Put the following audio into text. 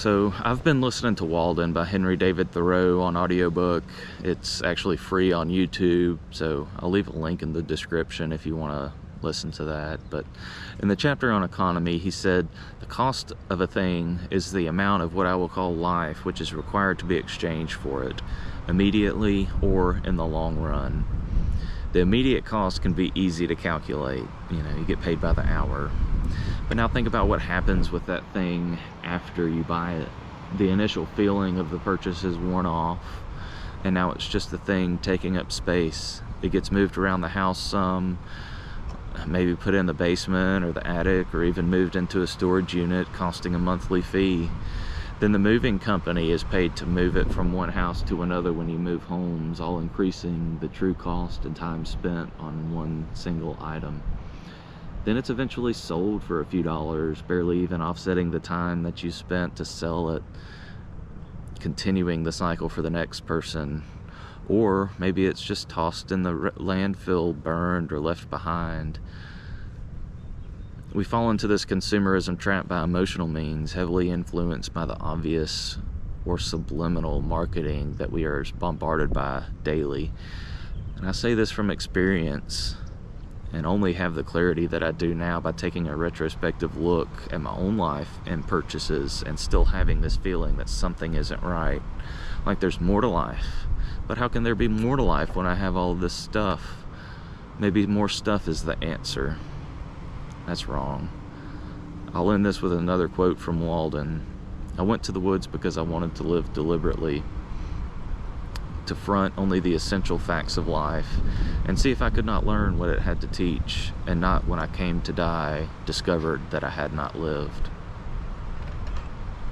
So I've been listening to Walden by Henry David Thoreau on audiobook. It's actually free on YouTube, so I'll leave a link in the description if you want to listen to that. But in the chapter on economy, he said, the cost of a thing is the amount of what I will call life, which is required to be exchanged for it, immediately or in the long run. The immediate cost can be easy to calculate. You get paid by the hour. But now think about what happens with that thing after you buy it. The initial feeling of the purchase is worn off, and now it's just the thing taking up space. It gets moved around the house some, maybe put in the basement or the attic, or even moved into a storage unit costing a monthly fee. Then the moving company is paid to move it from one house to another when you move homes, all increasing the true cost and time spent on one single item. Then it's eventually sold for a few dollars, barely even offsetting the time that you spent to sell it, continuing the cycle for the next person. Or maybe it's just tossed in the landfill, burned, or left behind. We fall into this consumerism trap by emotional means, heavily influenced by the obvious or subliminal marketing that we are bombarded by daily. And I say this from experience, and only have the clarity that I do now by taking a retrospective look at my own life and purchases, and still having this feeling that something isn't right. Like there's more to life. But how can there be more to life when I have all this stuff? Maybe more stuff is the answer. That's wrong. I'll end this with another quote from Walden. I went to the woods because I wanted to live deliberately, to front only the essential facts of life, and see if I could not learn what it had to teach, and not when I came to die discovered that I had not lived.